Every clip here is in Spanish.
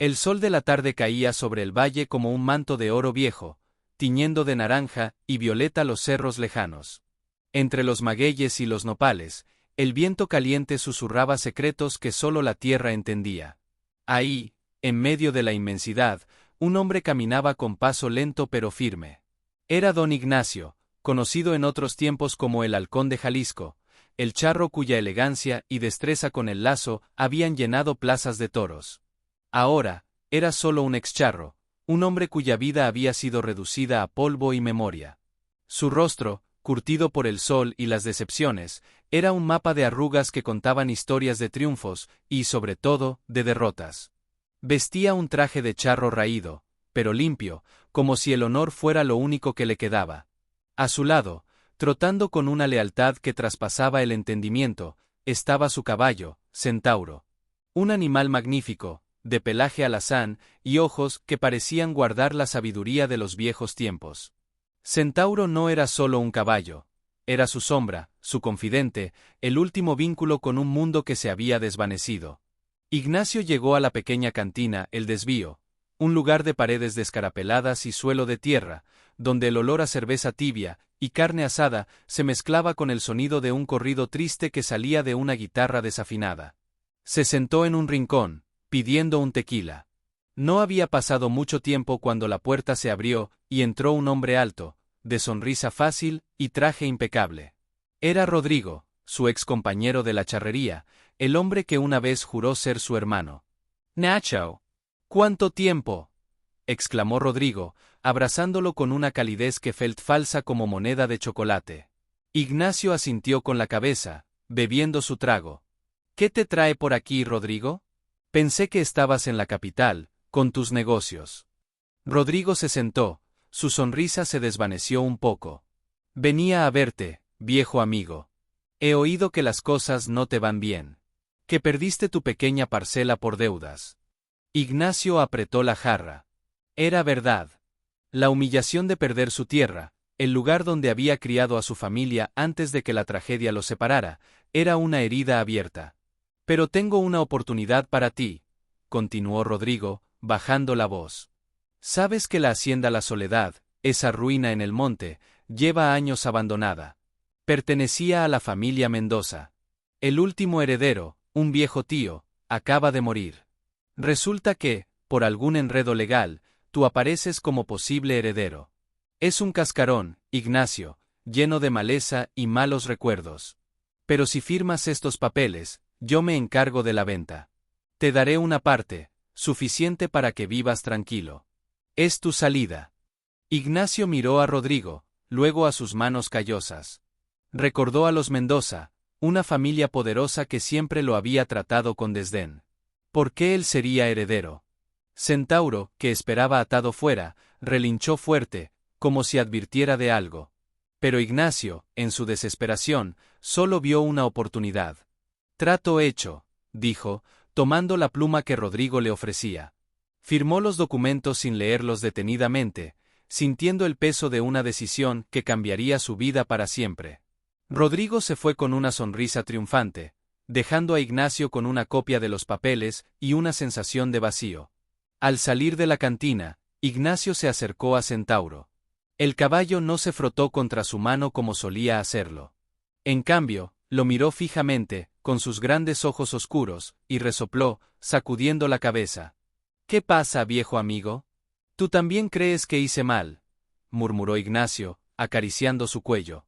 El sol de la tarde caía sobre el valle como un manto de oro viejo, tiñendo de naranja y violeta los cerros lejanos. Entre los magueyes y los nopales, el viento caliente susurraba secretos que solo la tierra entendía. Ahí, en medio de la inmensidad, un hombre caminaba con paso lento pero firme. Era don Ignacio, conocido en otros tiempos como el Halcón de Jalisco, el charro cuya elegancia y destreza con el lazo habían llenado plazas de toros. Ahora, era solo un excharro, un hombre cuya vida había sido reducida a polvo y memoria. Su rostro, curtido por el sol y las decepciones, era un mapa de arrugas que contaban historias de triunfos y, sobre todo, de derrotas. Vestía un traje de charro raído, pero limpio, como si el honor fuera lo único que le quedaba. A su lado, trotando con una lealtad que traspasaba el entendimiento, estaba su caballo, Centauro. Un animal magnífico, de pelaje alazán y ojos que parecían guardar la sabiduría de los viejos tiempos. Centauro no era solo un caballo, era su sombra, su confidente, el último vínculo con un mundo que se había desvanecido. Ignacio llegó a la pequeña cantina El Desvío, un lugar de paredes descarapeladas y suelo de tierra, donde el olor a cerveza tibia y carne asada se mezclaba con el sonido de un corrido triste que salía de una guitarra desafinada. Se sentó en un rincón, pidiendo un tequila. No había pasado mucho tiempo cuando la puerta se abrió y entró un hombre alto, de sonrisa fácil y traje impecable. Era Rodrigo, su ex compañero de la charrería, el hombre que una vez juró ser su hermano. «Nacho, ¿cuánto tiempo?», exclamó Rodrigo, abrazándolo con una calidez que felt falsa como moneda de chocolate. Ignacio asintió con la cabeza, bebiendo su trago. «¿Qué te trae por aquí, Rodrigo? Pensé que estabas en la capital, con tus negocios». Rodrigo se sentó, su sonrisa se desvaneció un poco. «Venía a verte, viejo amigo. He oído que las cosas no te van bien. Que perdiste tu pequeña parcela por deudas». Ignacio apretó la jarra. Era verdad. La humillación de perder su tierra, el lugar donde había criado a su familia antes de que la tragedia los separara, era una herida abierta. «Pero tengo una oportunidad para ti», continuó Rodrigo, bajando la voz. «Sabes que la hacienda La Soledad, esa ruina en el monte, lleva años abandonada. Pertenecía a la familia Mendoza. El último heredero, un viejo tío, acaba de morir. Resulta que, por algún enredo legal, tú apareces como posible heredero. Es un cascarón, Ignacio, lleno de maleza y malos recuerdos. Pero si firmas estos papeles, yo me encargo de la venta. Te daré una parte, suficiente para que vivas tranquilo. Es tu salida». Ignacio miró a Rodrigo, luego a sus manos callosas. Recordó a los Mendoza, una familia poderosa que siempre lo había tratado con desdén. ¿Por qué él sería heredero? Centauro, que esperaba atado fuera, relinchó fuerte, como si advirtiera de algo. Pero Ignacio, en su desesperación, solo vio una oportunidad. «Trato hecho», dijo, tomando la pluma que Rodrigo le ofrecía. Firmó los documentos sin leerlos detenidamente, sintiendo el peso de una decisión que cambiaría su vida para siempre. Rodrigo se fue con una sonrisa triunfante, dejando a Ignacio con una copia de los papeles y una sensación de vacío. Al salir de la cantina, Ignacio se acercó a Centauro. El caballo no se frotó contra su mano como solía hacerlo. En cambio, lo miró fijamente, con sus grandes ojos oscuros, y resopló, sacudiendo la cabeza. «¿Qué pasa, viejo amigo? ¿Tú también crees que hice mal?», murmuró Ignacio, acariciando su cuello.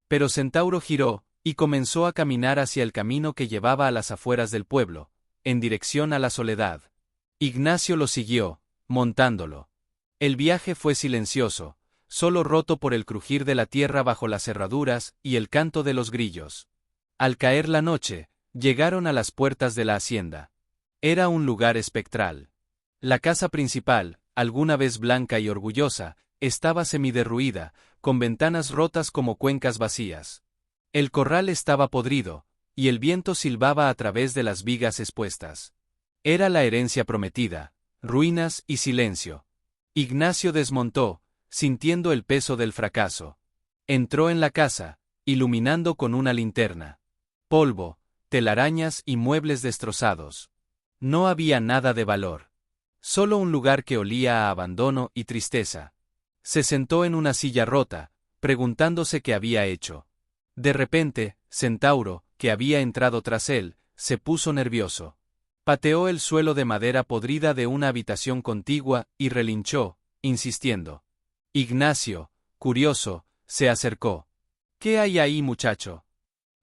Pero Centauro giró, y comenzó a caminar hacia el camino que llevaba a las afueras del pueblo, en dirección a La Soledad. Ignacio lo siguió, montándolo. El viaje fue silencioso, solo roto por el crujir de la tierra bajo las herraduras y el canto de los grillos. Al caer la noche, llegaron a las puertas de la hacienda. Era un lugar espectral. La casa principal, alguna vez blanca y orgullosa, estaba semiderruida, con ventanas rotas como cuencas vacías. El corral estaba podrido, y el viento silbaba a través de las vigas expuestas. Era la herencia prometida, ruinas y silencio. Ignacio desmontó, sintiendo el peso del fracaso. Entró en la casa, iluminando con una linterna. Polvo, telarañas y muebles destrozados. No había nada de valor. Solo un lugar que olía a abandono y tristeza. Se sentó en una silla rota, preguntándose qué había hecho. De repente, Centauro, que había entrado tras él, se puso nervioso. Pateó el suelo de madera podrida de una habitación contigua y relinchó, insistiendo. Ignacio, curioso, se acercó. ¿Qué hay ahí, muchacho?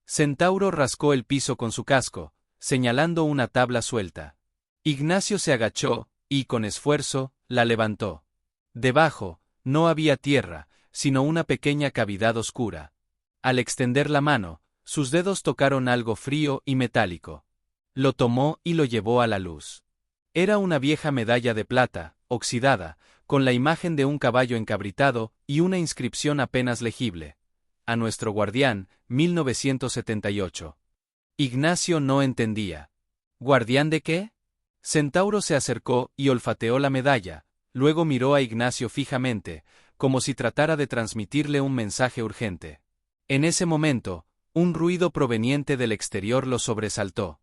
Centauro rascó el piso con su casco, señalando una tabla suelta. Ignacio se agachó, y con esfuerzo, la levantó. Debajo, no había tierra, sino una pequeña cavidad oscura. Al extender la mano, sus dedos tocaron algo frío y metálico. Lo tomó y lo llevó a la luz. Era una vieja medalla de plata, oxidada, con la imagen de un caballo encabritado y una inscripción apenas legible. A nuestro guardián, 1978. Ignacio no entendía. ¿Guardián de qué? Centauro se acercó y olfateó la medalla, luego miró a Ignacio fijamente, como si tratara de transmitirle un mensaje urgente. En ese momento, un ruido proveniente del exterior lo sobresaltó.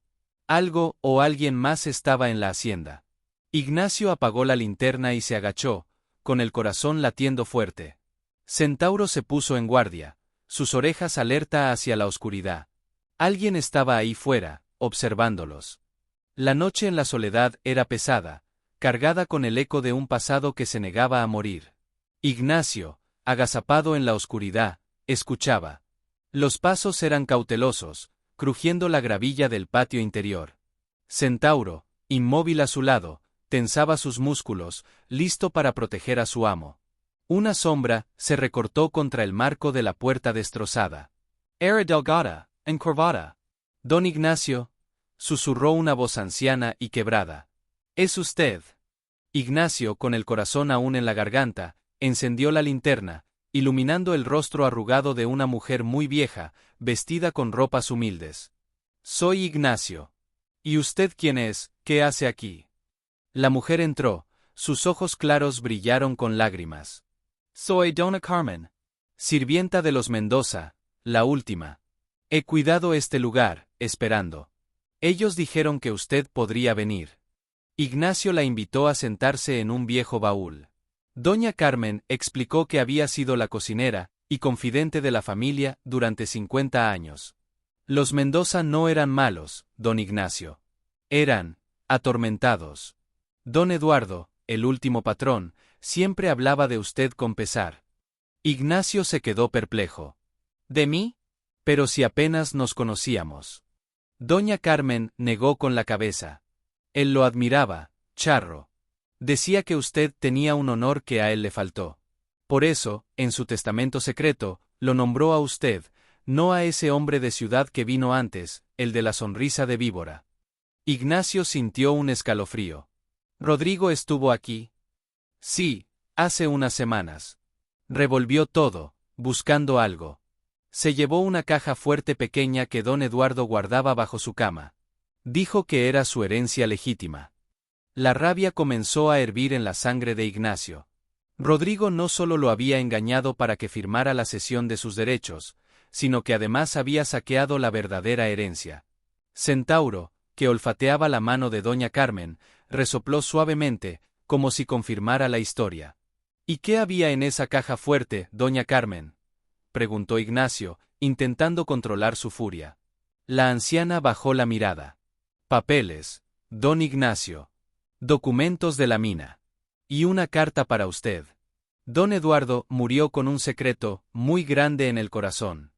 Algo o alguien más estaba en la hacienda. Ignacio apagó la linterna y se agachó, con el corazón latiendo fuerte. Centauro se puso en guardia, sus orejas alerta hacia la oscuridad. Alguien estaba ahí fuera, observándolos. La noche en la soledad era pesada, cargada con el eco de un pasado que se negaba a morir. Ignacio, agazapado en la oscuridad, escuchaba. Los pasos eran cautelosos, crujiendo la gravilla del patio interior. Centauro, inmóvil a su lado, tensaba sus músculos, listo para proteger a su amo. Una sombra se recortó contra el marco de la puerta destrozada. Era delgada, encorvada. Don Ignacio, susurró una voz anciana y quebrada. ¿Es usted? Ignacio, con el corazón aún en la garganta, encendió la linterna, iluminando el rostro arrugado de una mujer muy vieja, vestida con ropas humildes. Soy Ignacio. ¿Y usted quién es? ¿Qué hace aquí? La mujer entró, sus ojos claros brillaron con lágrimas. Soy Dona Carmen, sirvienta de los Mendoza, la última. He cuidado este lugar, esperando. Ellos dijeron que usted podría venir. Ignacio la invitó a sentarse en un viejo baúl. Doña Carmen explicó que había sido la cocinera y confidente de la familia durante 50 años. Los Mendoza no eran malos, don Ignacio. Eran atormentados. Don Eduardo, el último patrón, siempre hablaba de usted con pesar. Ignacio se quedó perplejo. ¿De mí? Pero si apenas nos conocíamos. Doña Carmen negó con la cabeza. Él lo admiraba, charro. Decía que usted tenía un honor que a él le faltó. Por eso, en su testamento secreto, lo nombró a usted, no a ese hombre de ciudad que vino antes, el de la sonrisa de víbora. Ignacio sintió un escalofrío. ¿Rodrigo estuvo aquí? Sí, hace unas semanas. Revolvió todo, buscando algo. Se llevó una caja fuerte pequeña que don Eduardo guardaba bajo su cama. Dijo que era su herencia legítima. La rabia comenzó a hervir en la sangre de Ignacio. Rodrigo no solo lo había engañado para que firmara la cesión de sus derechos, sino que además había saqueado la verdadera herencia. Centauro, que olfateaba la mano de doña Carmen, resopló suavemente, como si confirmara la historia. ¿Y qué había en esa caja fuerte, doña Carmen?, preguntó Ignacio, intentando controlar su furia. La anciana bajó la mirada. Papeles, don Ignacio. Documentos de la mina. Y una carta para usted. Don Eduardo murió con un secreto muy grande en el corazón.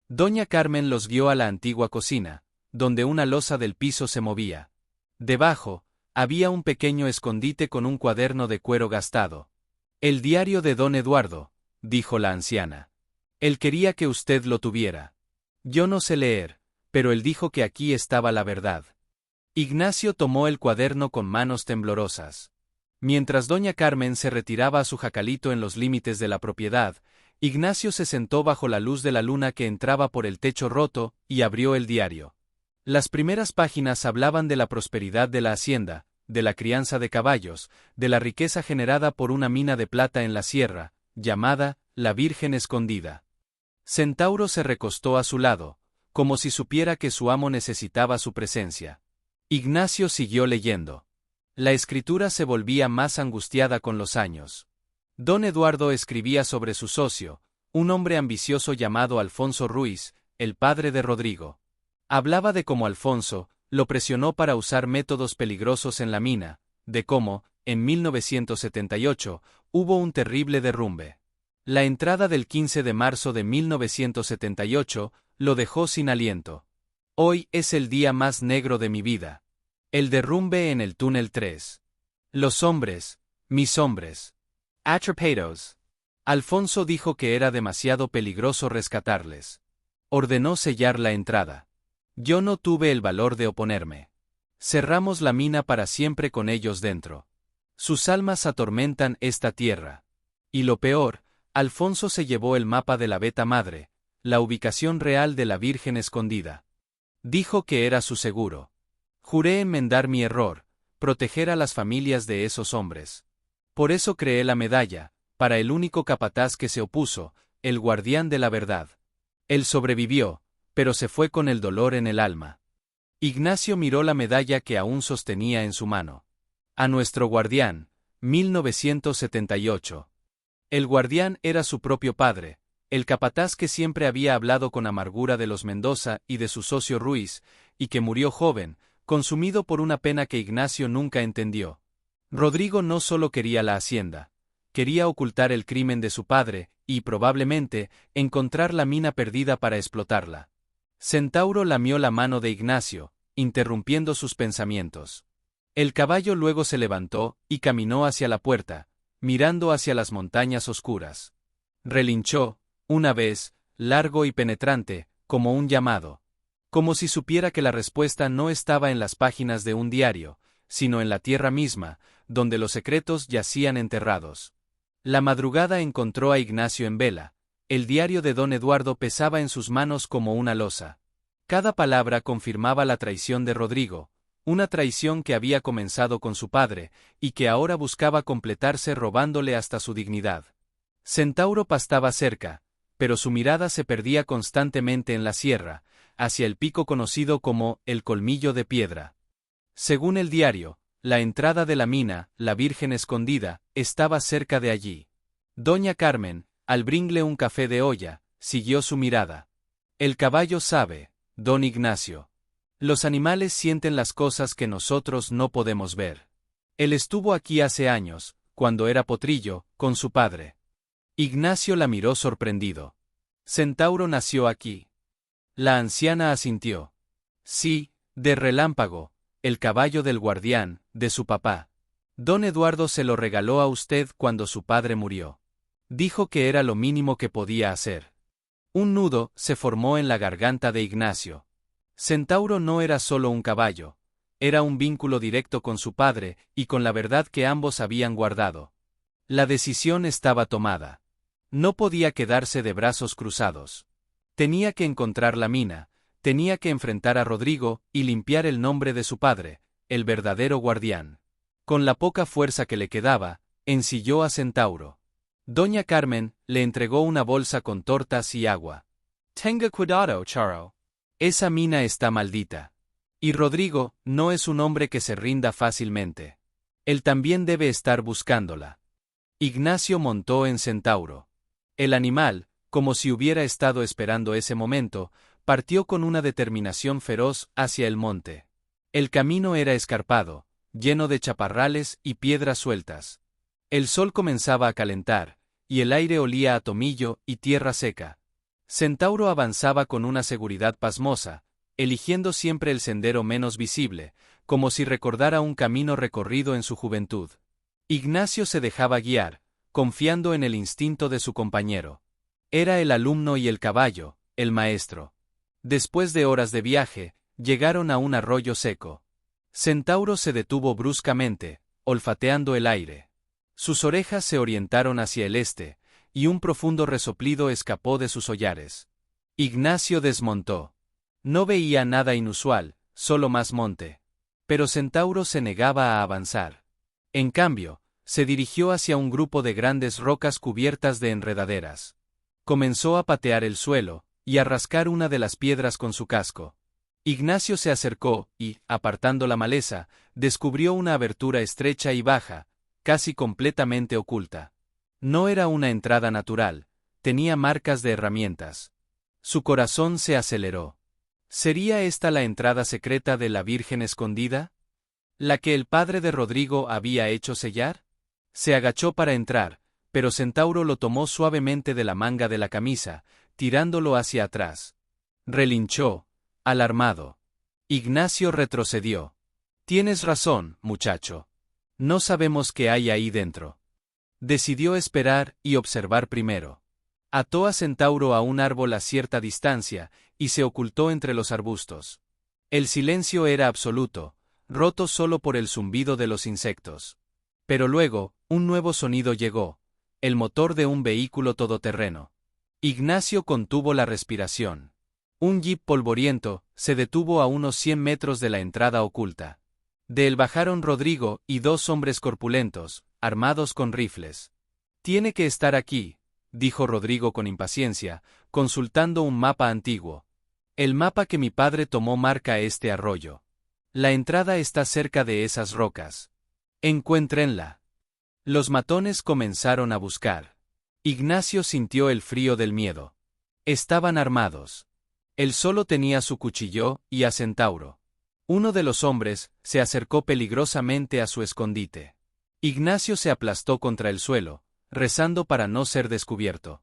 Doña Carmen los guió a la antigua cocina, donde una losa del piso se movía. Debajo, había un pequeño escondite con un cuaderno de cuero gastado. El diario de don Eduardo, dijo la anciana. Él quería que usted lo tuviera. Yo no sé leer, pero él dijo que aquí estaba la verdad. Ignacio tomó el cuaderno con manos temblorosas. Mientras doña Carmen se retiraba a su jacalito en los límites de la propiedad, Ignacio se sentó bajo la luz de la luna que entraba por el techo roto y abrió el diario. Las primeras páginas hablaban de la prosperidad de la hacienda, de la crianza de caballos, de la riqueza generada por una mina de plata en la sierra, llamada La Virgen Escondida. Centauro se recostó a su lado, como si supiera que su amo necesitaba su presencia. Ignacio siguió leyendo. La escritura se volvía más angustiada con los años. Don Eduardo escribía sobre su socio, un hombre ambicioso llamado Alfonso Ruiz, el padre de Rodrigo. Hablaba de cómo Alfonso lo presionó para usar métodos peligrosos en la mina, de cómo, en 1978, hubo un terrible derrumbe. La entrada del 15 de marzo de 1978 lo dejó sin aliento. Hoy es el día más negro de mi vida. El derrumbe en el túnel 3. Los hombres, mis hombres. Atrapados. Alfonso dijo que era demasiado peligroso rescatarles. Ordenó sellar la entrada. Yo no tuve el valor de oponerme. Cerramos la mina para siempre con ellos dentro. Sus almas atormentan esta tierra. Y lo peor, Alfonso se llevó el mapa de la Beta Madre, la ubicación real de la Virgen escondida. Dijo que era su seguro. Juré enmendar mi error, proteger a las familias de esos hombres. Por eso creé la medalla, para el único capataz que se opuso, el guardián de la verdad. Él sobrevivió, pero se fue con el dolor en el alma. Ignacio miró la medalla que aún sostenía en su mano. A nuestro guardián, 1978. El guardián era su propio padre, el capataz que siempre había hablado con amargura de los Mendoza y de su socio Ruiz, y que murió joven, consumido por una pena que Ignacio nunca entendió. Rodrigo no solo quería la hacienda, quería ocultar el crimen de su padre, y probablemente, encontrar la mina perdida para explotarla. Centauro lamió la mano de Ignacio, interrumpiendo sus pensamientos. El caballo luego se levantó, y caminó hacia la puerta, mirando hacia las montañas oscuras. Relinchó, una vez, largo y penetrante, como un llamado. Como si supiera que la respuesta no estaba en las páginas de un diario, sino en la tierra misma, donde los secretos yacían enterrados. La madrugada encontró a Ignacio en vela. El diario de don Eduardo pesaba en sus manos como una losa. Cada palabra confirmaba la traición de Rodrigo, una traición que había comenzado con su padre, y que ahora buscaba completarse robándole hasta su dignidad. Centauro pastaba cerca, pero su mirada se perdía constantemente en la sierra, hacia el pico conocido como el Colmillo de Piedra. Según el diario, la entrada de la mina, la Virgen escondida, estaba cerca de allí. Doña Carmen, al brindarle un café de olla, siguió su mirada. El caballo sabe, don Ignacio. Los animales sienten las cosas que nosotros no podemos ver. Él estuvo aquí hace años, cuando era potrillo, con su padre. Ignacio la miró sorprendido. Centauro nació aquí. La anciana asintió. Sí, de relámpago, el caballo del guardián, de su papá. Don Eduardo se lo regaló a usted cuando su padre murió. Dijo que era lo mínimo que podía hacer. Un nudo se formó en la garganta de Ignacio. Centauro no era solo un caballo, era un vínculo directo con su padre y con la verdad que ambos habían guardado. La decisión estaba tomada. No podía quedarse de brazos cruzados. Tenía que encontrar la mina, tenía que enfrentar a Rodrigo y limpiar el nombre de su padre, el verdadero guardián. Con la poca fuerza que le quedaba, ensilló a Centauro. Doña Carmen le entregó una bolsa con tortas y agua. Tenga cuidado, Charo. Esa mina está maldita. Y Rodrigo no es un hombre que se rinda fácilmente. Él también debe estar buscándola. Ignacio montó en Centauro. El animal, como si hubiera estado esperando ese momento, partió con una determinación feroz hacia el monte. El camino era escarpado, lleno de chaparrales y piedras sueltas. El sol comenzaba a calentar, y el aire olía a tomillo y tierra seca. Centauro avanzaba con una seguridad pasmosa, eligiendo siempre el sendero menos visible, como si recordara un camino recorrido en su juventud. Ignacio se dejaba guiar, confiando en el instinto de su compañero. Era el alumno y el caballo, el maestro. Después de horas de viaje, llegaron a un arroyo seco. Centauro se detuvo bruscamente, olfateando el aire. Sus orejas se orientaron hacia el este, y un profundo resoplido escapó de sus hollares. Ignacio desmontó. No veía nada inusual, solo más monte. Pero Centauro se negaba a avanzar. En cambio, se dirigió hacia un grupo de grandes rocas cubiertas de enredaderas. Comenzó a patear el suelo, y a rascar una de las piedras con su casco. Ignacio se acercó y, apartando la maleza, Descubrió una abertura estrecha y baja, casi completamente oculta. No era una entrada natural, tenía marcas de herramientas. Su corazón se aceleró. ¿Sería esta la entrada secreta de la Virgen escondida? ¿La que el padre de Rodrigo había hecho sellar? Se agachó para entrar, pero Centauro lo tomó suavemente de la manga de la camisa, tirándolo hacia atrás. Relinchó, alarmado. Ignacio retrocedió. Tienes razón, muchacho. No sabemos qué hay ahí dentro. Decidió esperar y observar primero. Ató a Centauro a un árbol a cierta distancia y se ocultó entre los arbustos. El silencio era absoluto, roto solo por el zumbido de los insectos. Pero luego, un nuevo sonido llegó, el motor de un vehículo todoterreno. Ignacio contuvo la respiración. Un jeep polvoriento se detuvo a unos 100 metros de la entrada oculta. De él bajaron Rodrigo y 2 hombres corpulentos, armados con rifles. Tiene que estar aquí, dijo Rodrigo con impaciencia, consultando un mapa antiguo. El mapa que mi padre tomó marca este arroyo. La entrada está cerca de esas rocas. Encuéntrenla. Los matones comenzaron a buscar. Ignacio sintió el frío del miedo. Estaban armados. Él solo tenía su cuchillo y a Centauro. Uno de los hombres se acercó peligrosamente a su escondite. Ignacio se aplastó contra el suelo, rezando para no ser descubierto.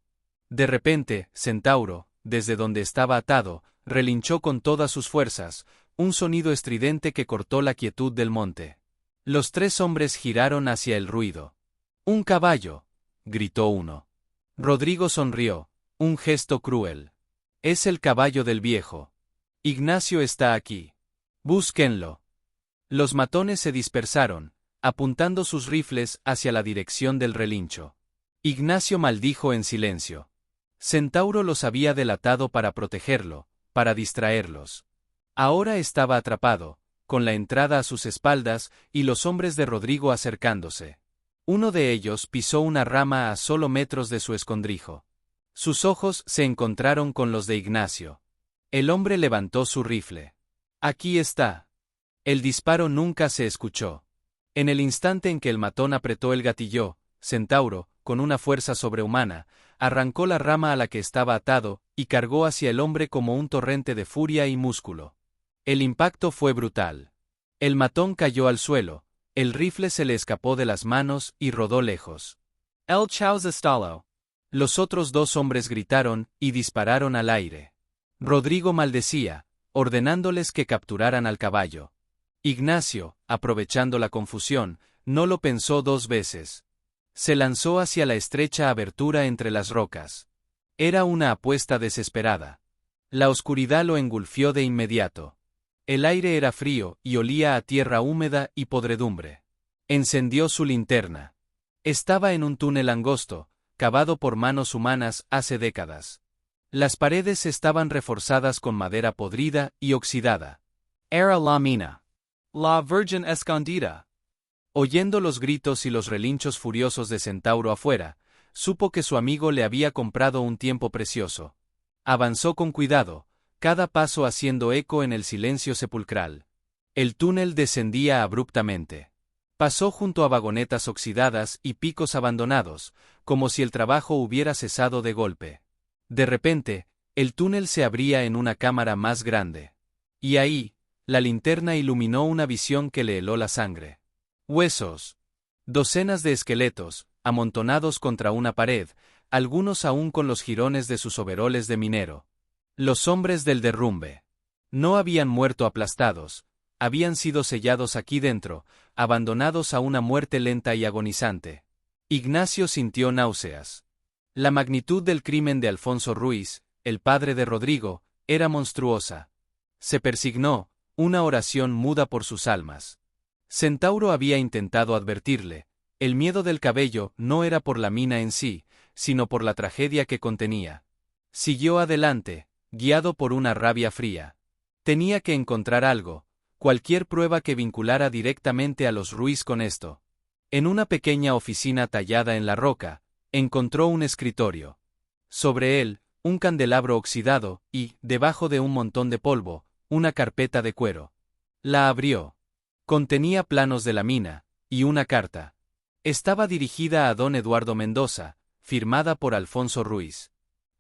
De repente, Centauro, desde donde estaba atado, relinchó con todas sus fuerzas, un sonido estridente que cortó la quietud del monte. Los 3 hombres giraron hacia el ruido. «¡Un caballo!», gritó uno. Rodrigo sonrió, un gesto cruel. «Es el caballo del viejo. Ignacio está aquí. Búsquenlo». Los matones se dispersaron, apuntando sus rifles hacia la dirección del relincho. Ignacio maldijo en silencio. Centauro los había delatado para protegerlo, para distraerlos. Ahora estaba atrapado, con la entrada a sus espaldas y los hombres de Rodrigo acercándose. Uno de ellos pisó una rama a solo metros de su escondrijo. Sus ojos se encontraron con los de Ignacio. El hombre levantó su rifle. «Aquí está». El disparo nunca se escuchó. En el instante en que el matón apretó el gatillo, Centauro, con una fuerza sobrehumana, arrancó la rama a la que estaba atado y cargó hacia el hombre como un torrente de furia y músculo. El impacto fue brutal. El matón cayó al suelo, el rifle se le escapó de las manos y rodó lejos. «El Chaos Estalo». Los otros 2 hombres gritaron y dispararon al aire. Rodrigo maldecía, ordenándoles que capturaran al caballo. Ignacio, aprovechando la confusión, no lo pensó 2 veces. Se lanzó hacia la estrecha abertura entre las rocas. Era una apuesta desesperada. La oscuridad lo engulfió de inmediato. El aire era frío y olía a tierra húmeda y podredumbre. Encendió su linterna. Estaba en un túnel angosto, cavado por manos humanas hace décadas. Las paredes estaban reforzadas con madera podrida y oxidada. Era la mina. La Virgen Escondida. Oyendo los gritos y los relinchos furiosos de Centauro afuera, supo que su amigo le había comprado un tiempo precioso. Avanzó con cuidado, cada paso haciendo eco en el silencio sepulcral. El túnel descendía abruptamente. Pasó junto a vagonetas oxidadas y picos abandonados, como si el trabajo hubiera cesado de golpe. De repente, el túnel se abría en una cámara más grande. Y ahí, la linterna iluminó una visión que le heló la sangre. Huesos. Docenas de esqueletos, amontonados contra una pared, algunos aún con los jirones de sus overoles de minero. Los hombres del derrumbe. No habían muerto aplastados, habían sido sellados aquí dentro, abandonados a una muerte lenta y agonizante. Ignacio sintió náuseas. La magnitud del crimen de Alfonso Ruiz, el padre de Rodrigo, era monstruosa. Se persignó, una oración muda por sus almas. Centauro había intentado advertirle, el miedo del cabello no era por la mina en sí, sino por la tragedia que contenía. Siguió adelante, guiado por una rabia fría. Tenía que encontrar algo, cualquier prueba que vinculara directamente a los Ruiz con esto. En una pequeña oficina tallada en la roca, encontró un escritorio. Sobre él, un candelabro oxidado y, debajo de un montón de polvo, una carpeta de cuero. La abrió. Contenía planos de la mina, y una carta. Estaba dirigida a don Eduardo Mendoza, firmada por Alfonso Ruiz.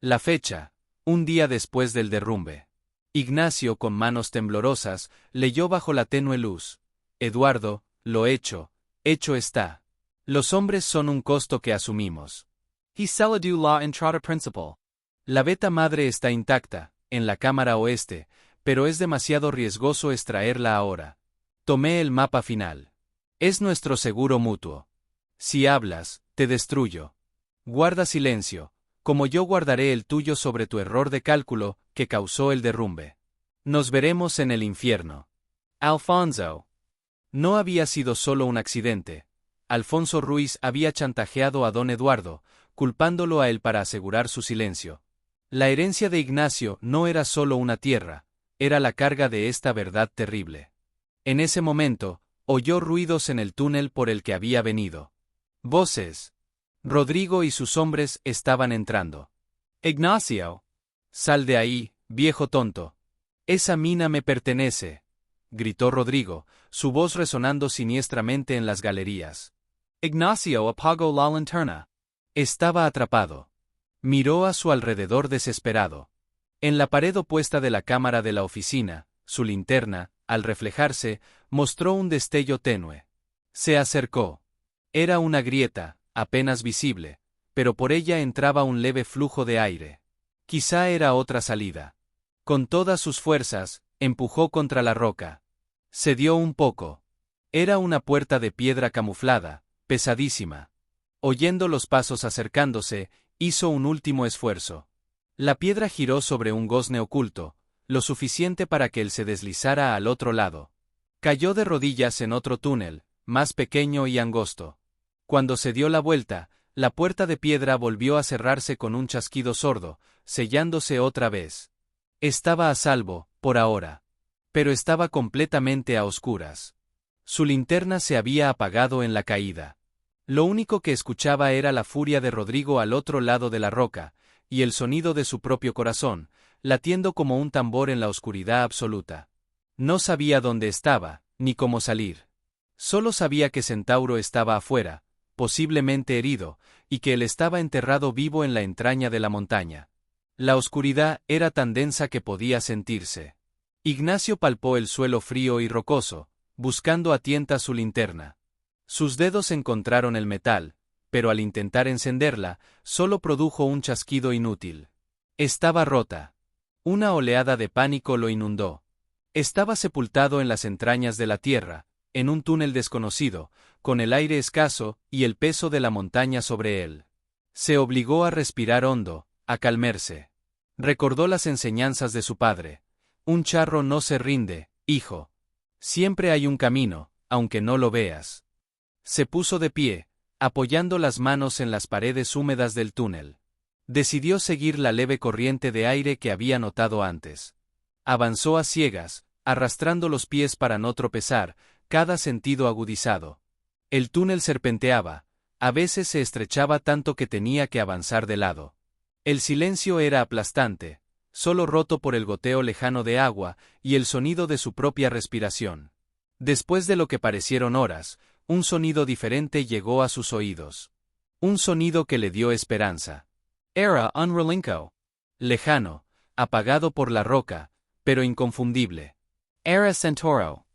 La fecha, un día después del derrumbe. Ignacio, con manos temblorosas, leyó bajo la tenue luz. Eduardo, lo hecho está. Los hombres son un costo que asumimos. He du law and trotter principle. La beta madre está intacta, en la cámara oeste, pero es demasiado riesgoso extraerla ahora. Tomé el mapa final. Es nuestro seguro mutuo. Si hablas, te destruyo. Guarda silencio, como yo guardaré el tuyo sobre tu error de cálculo que causó el derrumbe. Nos veremos en el infierno. Alfonso. No había sido solo un accidente. Alfonso Ruiz había chantajeado a don Eduardo, culpándolo a él para asegurar su silencio. La herencia de Ignacio no era solo una tierra, era la carga de esta verdad terrible. En ese momento, oyó ruidos en el túnel por el que había venido. Voces. Rodrigo y sus hombres estaban entrando. Ignacio. Sal de ahí, viejo tonto. Esa mina me pertenece, gritó Rodrigo, su voz resonando siniestramente en las galerías. Ignacio apagó la linterna. Estaba atrapado. Miró a su alrededor desesperado. En la pared opuesta de la cámara de la oficina, su linterna, al reflejarse, mostró un destello tenue. Se acercó. Era una grieta, apenas visible, pero por ella entraba un leve flujo de aire. Quizá era otra salida. Con todas sus fuerzas, empujó contra la roca. Cedió un poco. Era una puerta de piedra camuflada, pesadísima. Oyendo los pasos acercándose, hizo un último esfuerzo. La piedra giró sobre un gozne oculto, lo suficiente para que él se deslizara al otro lado. Cayó de rodillas en otro túnel, más pequeño y angosto. Cuando se dio la vuelta, la puerta de piedra volvió a cerrarse con un chasquido sordo, sellándose otra vez. Estaba a salvo, por ahora. Pero estaba completamente a oscuras. Su linterna se había apagado en la caída. Lo único que escuchaba era la furia de Rodrigo al otro lado de la roca, y el sonido de su propio corazón, latiendo como un tambor en la oscuridad absoluta. No sabía dónde estaba, ni cómo salir. Solo sabía que Centauro estaba afuera, posiblemente herido, y que él estaba enterrado vivo en la entraña de la montaña. La oscuridad era tan densa que podía sentirse. Ignacio palpó el suelo frío y rocoso, buscando a tientas su linterna. Sus dedos encontraron el metal, pero al intentar encenderla, solo produjo un chasquido inútil. Estaba rota. Una oleada de pánico lo inundó. Estaba sepultado en las entrañas de la tierra, en un túnel desconocido, con el aire escaso y el peso de la montaña sobre él. Se obligó a respirar hondo, a calmarse. Recordó las enseñanzas de su padre. Un charro no se rinde, hijo. Siempre hay un camino, aunque no lo veas. Se puso de pie, apoyando las manos en las paredes húmedas del túnel. Decidió seguir la leve corriente de aire que había notado antes. Avanzó a ciegas, arrastrando los pies para no tropezar, cada sentido agudizado. El túnel serpenteaba, a veces se estrechaba tanto que tenía que avanzar de lado. El silencio era aplastante, solo roto por el goteo lejano de agua y el sonido de su propia respiración. Después de lo que parecieron horas, un sonido diferente llegó a sus oídos. Un sonido que le dio esperanza. Era un relinco. Lejano, apagado por la roca, pero inconfundible. Era Centauro.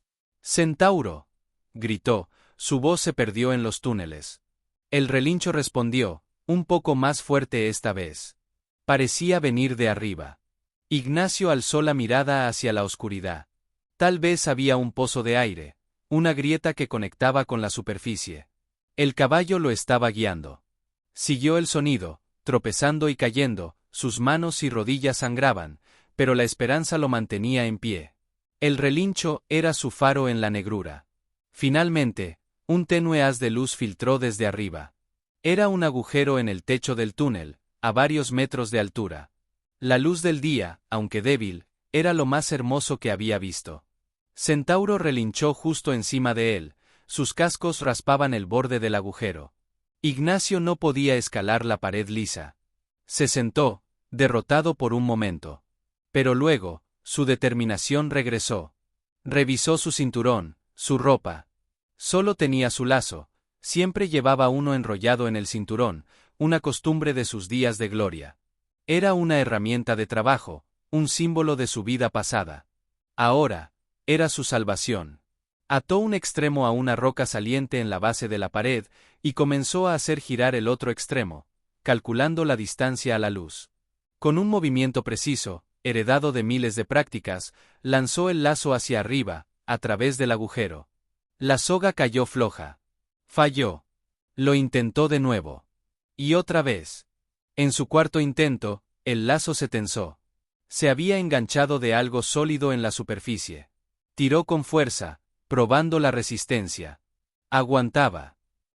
¡Centauro!, gritó, su voz se perdió en los túneles. El relincho respondió, un poco más fuerte esta vez. Parecía venir de arriba. Ignacio alzó la mirada hacia la oscuridad. Tal vez había un pozo de aire, una grieta que conectaba con la superficie. El caballo lo estaba guiando. Siguió el sonido, tropezando y cayendo, sus manos y rodillas sangraban, pero la esperanza lo mantenía en pie. El relincho era su faro en la negrura. Finalmente, un tenue haz de luz filtró desde arriba. Era un agujero en el techo del túnel, a varios metros de altura. La luz del día, aunque débil, era lo más hermoso que había visto. Centauro relinchó justo encima de él, sus cascos raspaban el borde del agujero. Ignacio no podía escalar la pared lisa. Se sentó, derrotado por un momento. Pero luego, su determinación regresó. Revisó su cinturón, Su ropa. Solo tenía su lazo, siempre llevaba uno enrollado en el cinturón, una costumbre de sus días de gloria. Era una herramienta de trabajo, un símbolo de su vida pasada. Ahora, era su salvación. Ató un extremo a una roca saliente en la base de la pared y comenzó a hacer girar el otro extremo, calculando la distancia a la luz. Con un movimiento preciso, heredado de miles de prácticas, lanzó el lazo hacia arriba, a través del agujero. La soga cayó floja. Falló. Lo intentó de nuevo. Y otra vez. En su cuarto intento, el lazo se tensó. Se había enganchado de algo sólido en la superficie. Tiró con fuerza, probando la resistencia. Aguantaba.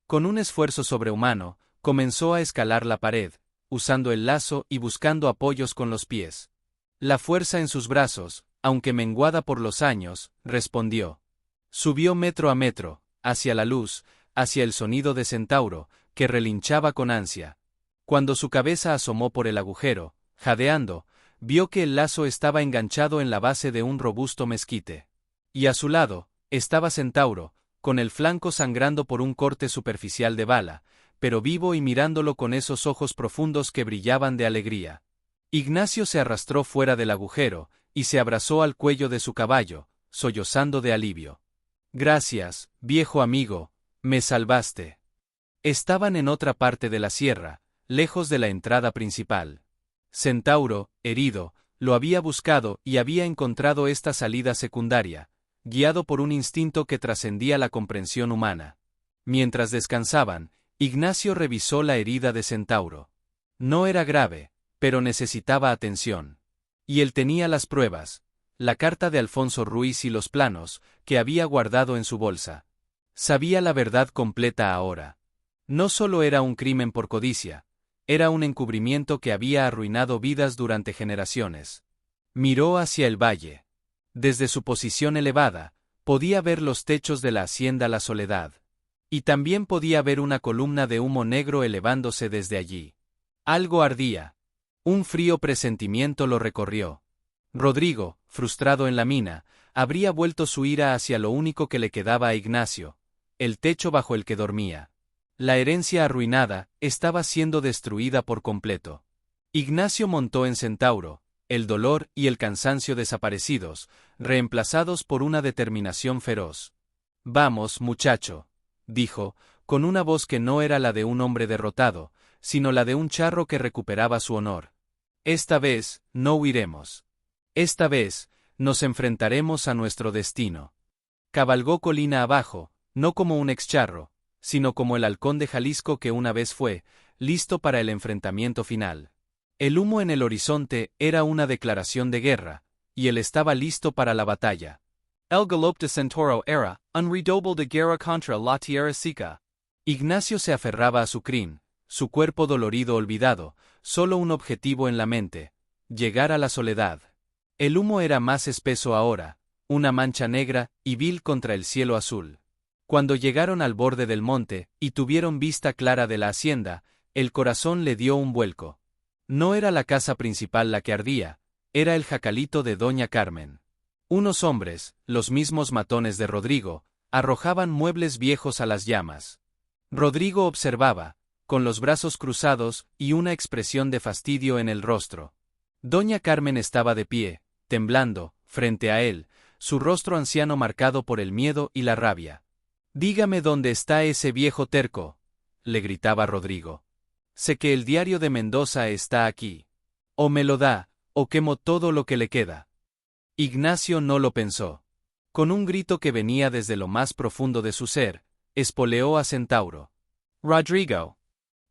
Con un esfuerzo sobrehumano, comenzó a escalar la pared, usando el lazo y buscando apoyos con los pies. La fuerza en sus brazos, aunque menguada por los años, respondió. Subió metro a metro, hacia la luz, hacia el sonido de Centauro, que relinchaba con ansia. Cuando su cabeza asomó por el agujero, jadeando, vio que el lazo estaba enganchado en la base de un robusto mezquite. Y a su lado, estaba Centauro, con el flanco sangrando por un corte superficial de bala, pero vivo y mirándolo con esos ojos profundos que brillaban de alegría. Ignacio se arrastró fuera del agujero, y se abrazó al cuello de su caballo, sollozando de alivio. Gracias, viejo amigo, me salvaste. Estaban en otra parte de la sierra, lejos de la entrada principal. Centauro, herido, lo había buscado y había encontrado esta salida secundaria, guiado por un instinto que trascendía la comprensión humana. Mientras descansaban, Ignacio revisó la herida de Centauro. No era grave, pero necesitaba atención. Y él tenía las pruebas, la carta de Alfonso Ruiz y los planos, que había guardado en su bolsa. Sabía la verdad completa ahora. No solo era un crimen por codicia, era un encubrimiento que había arruinado vidas durante generaciones. Miró hacia el valle. Desde su posición elevada, podía ver los techos de la hacienda La Soledad. Y también podía ver una columna de humo negro elevándose desde allí. Algo ardía. Un frío presentimiento lo recorrió. Rodrigo, frustrado en la mina, habría vuelto su ira hacia lo único que le quedaba a Ignacio, el techo bajo el que dormía. La herencia arruinada estaba siendo destruida por completo. Ignacio montó en Centauro, el dolor y el cansancio desaparecidos, reemplazados por una determinación feroz. Vamos, muchacho, dijo, con una voz que no era la de un hombre derrotado, sino la de un charro que recuperaba su honor. Esta vez, no huiremos. Esta vez, nos enfrentaremos a nuestro destino. Cabalgó colina abajo, no como un excharro, sino como el halcón de Jalisco que una vez fue, listo para el enfrentamiento final. El humo en el horizonte era una declaración de guerra, y él estaba listo para la batalla. El galope de Centauro era un redouble de guerra contra la tierra seca. Ignacio se aferraba a su crin, su cuerpo dolorido olvidado, solo un objetivo en la mente: llegar a la soledad. El humo era más espeso ahora, una mancha negra y vil contra el cielo azul. Cuando llegaron al borde del monte y tuvieron vista clara de la hacienda, el corazón le dio un vuelco. No era la casa principal la que ardía, era el jacalito de Doña Carmen. Unos hombres, los mismos matones de Rodrigo, arrojaban muebles viejos a las llamas. Rodrigo observaba, con los brazos cruzados y una expresión de fastidio en el rostro. Doña Carmen estaba de pie, temblando, frente a él, su rostro anciano marcado por el miedo y la rabia. «Dígame dónde está ese viejo terco», le gritaba Rodrigo. «Sé que el diario de Mendoza está aquí. O me lo da, o quemo todo lo que le queda». Ignacio no lo pensó. Con un grito que venía desde lo más profundo de su ser, espoleó a Centauro. «Rodrigo».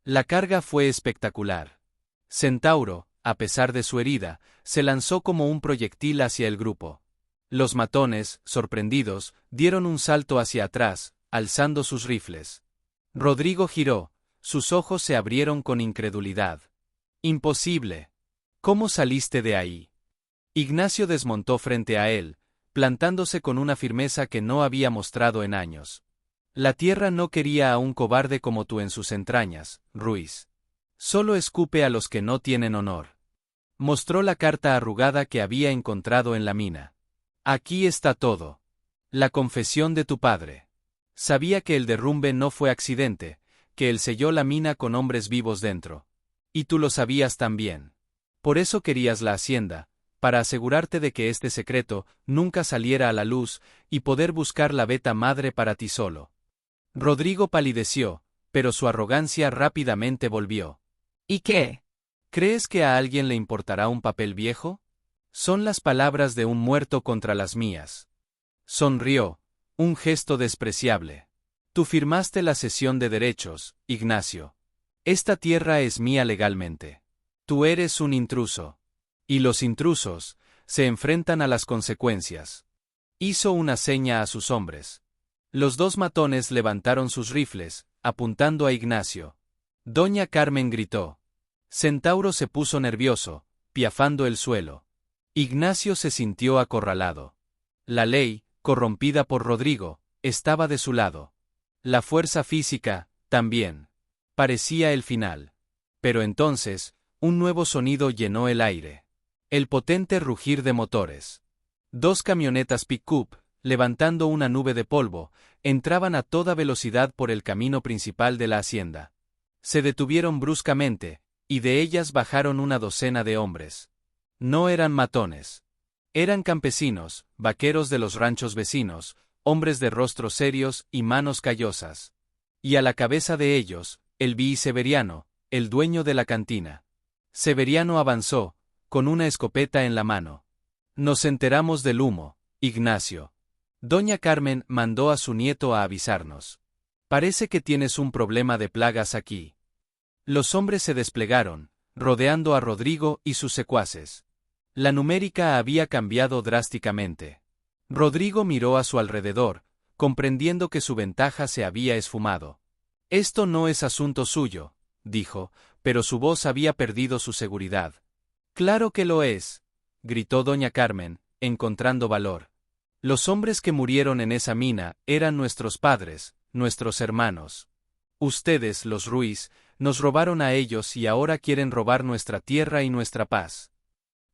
La carga fue espectacular. Centauro, a pesar de su herida, se lanzó como un proyectil hacia el grupo. Los matones, sorprendidos, dieron un salto hacia atrás, alzando sus rifles. Rodrigo giró, sus ojos se abrieron con incredulidad. «Imposible. ¿Cómo saliste de ahí?» Ignacio desmontó frente a él, plantándose con una firmeza que no había mostrado en años. «La tierra no quería a un cobarde como tú en sus entrañas, Ruiz. Solo escupe a los que no tienen honor». Mostró la carta arrugada que había encontrado en la mina. «Aquí está todo». La confesión de tu padre. Sabía que el derrumbe no fue accidente, que él selló la mina con hombres vivos dentro. Y tú lo sabías también. Por eso querías la hacienda, para asegurarte de que este secreto nunca saliera a la luz y poder buscar la beta madre para ti solo. Rodrigo palideció, pero su arrogancia rápidamente volvió. ¿Y qué? ¿Crees que a alguien le importará un papel viejo? Son las palabras de un muerto contra las mías. Sonrió, un gesto despreciable. Tú firmaste la cesión de derechos, Ignacio. Esta tierra es mía legalmente. Tú eres un intruso. Y los intrusos se enfrentan a las consecuencias. Hizo una seña a sus hombres. Los dos matones levantaron sus rifles, apuntando a Ignacio. Doña Carmen gritó. Centauro se puso nervioso, piafando el suelo. Ignacio se sintió acorralado. La ley, corrompida por Rodrigo, estaba de su lado. La fuerza física, también. Parecía el final. Pero entonces, un nuevo sonido llenó el aire. El potente rugir de motores. Dos camionetas pick-up, levantando una nube de polvo, entraban a toda velocidad por el camino principal de la hacienda. Se detuvieron bruscamente, y de ellas bajaron una docena de hombres. No eran matones. Eran campesinos, vaqueros de los ranchos vecinos, hombres de rostros serios y manos callosas. Y a la cabeza de ellos, el Bi Severiano, el dueño de la cantina. Severiano avanzó, con una escopeta en la mano. Nos enteramos del humo, Ignacio. Doña Carmen mandó a su nieto a avisarnos. Parece que tienes un problema de plagas aquí. Los hombres se desplegaron, rodeando a Rodrigo y sus secuaces. La numérica había cambiado drásticamente. Rodrigo miró a su alrededor, comprendiendo que su ventaja se había esfumado. Esto no es asunto suyo, dijo, pero su voz había perdido su seguridad. Claro que lo es, gritó doña Carmen, encontrando valor. Los hombres que murieron en esa mina eran nuestros padres, nuestros hermanos. Ustedes, los Ruiz, nos robaron a ellos y ahora quieren robar nuestra tierra y nuestra paz.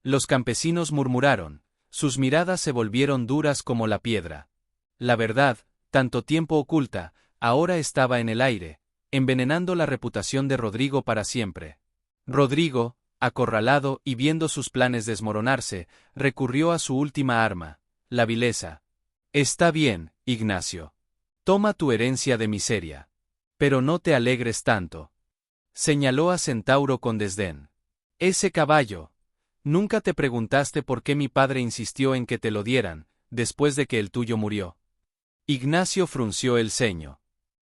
Los campesinos murmuraron, sus miradas se volvieron duras como la piedra. La verdad, tanto tiempo oculta, ahora estaba en el aire, envenenando la reputación de Rodrigo para siempre. Rodrigo, acorralado y viendo sus planes desmoronarse, recurrió a su última arma, la vileza. Está bien, Ignacio. Toma tu herencia de miseria. Pero no te alegres tanto. Señaló a Centauro con desdén. Ese caballo. Nunca te preguntaste por qué mi padre insistió en que te lo dieran, después de que el tuyo murió. Ignacio frunció el ceño.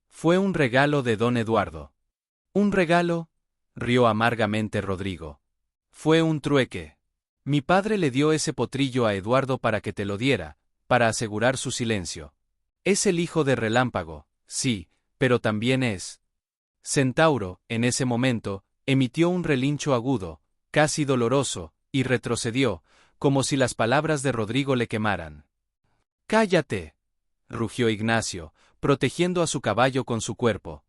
Fue un regalo de don Eduardo. ¿Un regalo? Rió amargamente Rodrigo. Fue un trueque. Mi padre le dio ese potrillo a Eduardo para que te lo diera, para asegurar su silencio. Es el hijo de Relámpago, sí, pero también es. Centauro, en ese momento, emitió un relincho agudo, casi doloroso, y retrocedió, como si las palabras de Rodrigo le quemaran. ¡Cállate!, rugió Ignacio, protegiendo a su caballo con su cuerpo.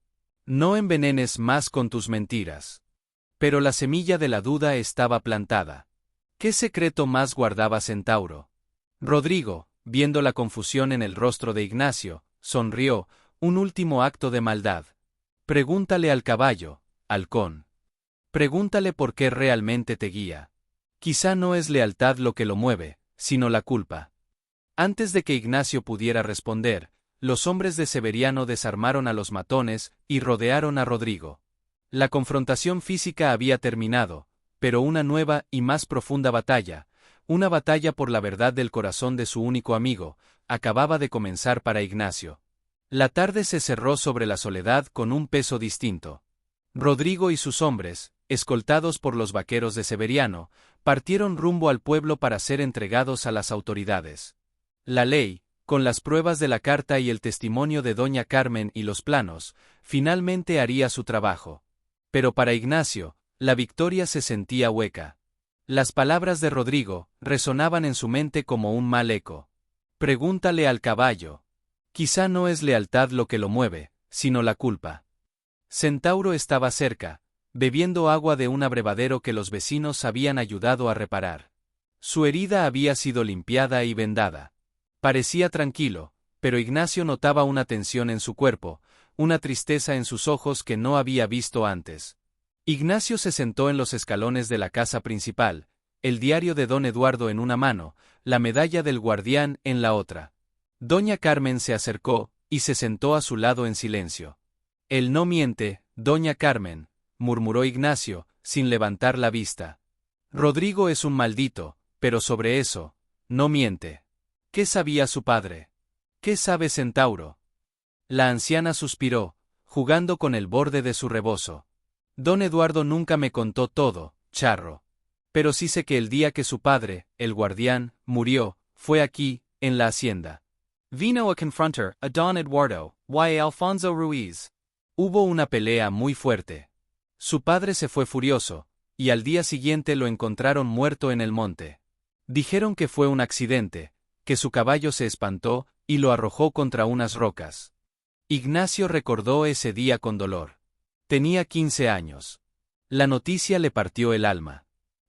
No envenenes más con tus mentiras. Pero la semilla de la duda estaba plantada. ¿Qué secreto más guardaba Centauro? Rodrigo, viendo la confusión en el rostro de Ignacio, sonrió, un último acto de maldad. Pregúntale al caballo, halcón. Pregúntale por qué realmente te guía. Quizá no es lealtad lo que lo mueve, sino la culpa. Antes de que Ignacio pudiera responder, los hombres de Severiano desarmaron a los matones y rodearon a Rodrigo. La confrontación física había terminado, pero una nueva y más profunda batalla, una batalla por la verdad del corazón de su único amigo, acababa de comenzar para Ignacio. La tarde se cerró sobre la soledad con un peso distinto. Rodrigo y sus hombres, escoltados por los vaqueros de Severiano, partieron rumbo al pueblo para ser entregados a las autoridades. La ley, con las pruebas de la carta y el testimonio de doña Carmen y los planos, finalmente haría su trabajo. Pero para Ignacio, la victoria se sentía hueca. Las palabras de Rodrigo resonaban en su mente como un mal eco. Pregúntale al caballo. Quizá no es lealtad lo que lo mueve, sino la culpa. Centauro estaba cerca, bebiendo agua de un abrevadero que los vecinos habían ayudado a reparar. Su herida había sido limpiada y vendada. Parecía tranquilo, pero Ignacio notaba una tensión en su cuerpo, una tristeza en sus ojos que no había visto antes. Ignacio se sentó en los escalones de la casa principal, el diario de don Eduardo en una mano, la medalla del guardián en la otra. Doña Carmen se acercó, y se sentó a su lado en silencio. Él no miente, doña Carmen, murmuró Ignacio, sin levantar la vista. Rodrigo es un maldito, pero sobre eso, no miente. ¿Qué sabía su padre? ¿Qué sabe Centauro? La anciana suspiró, jugando con el borde de su rebozo. Don Eduardo nunca me contó todo, charro. Pero sí sé que el día que su padre, el guardián, murió, fue aquí, en la hacienda. Vino a confrontar a don Eduardo, y Alfonso Ruiz. Hubo una pelea muy fuerte. Su padre se fue furioso, y al día siguiente lo encontraron muerto en el monte. Dijeron que fue un accidente, que su caballo se espantó, y lo arrojó contra unas rocas. Ignacio recordó ese día con dolor. Tenía 15 años. La noticia le partió el alma.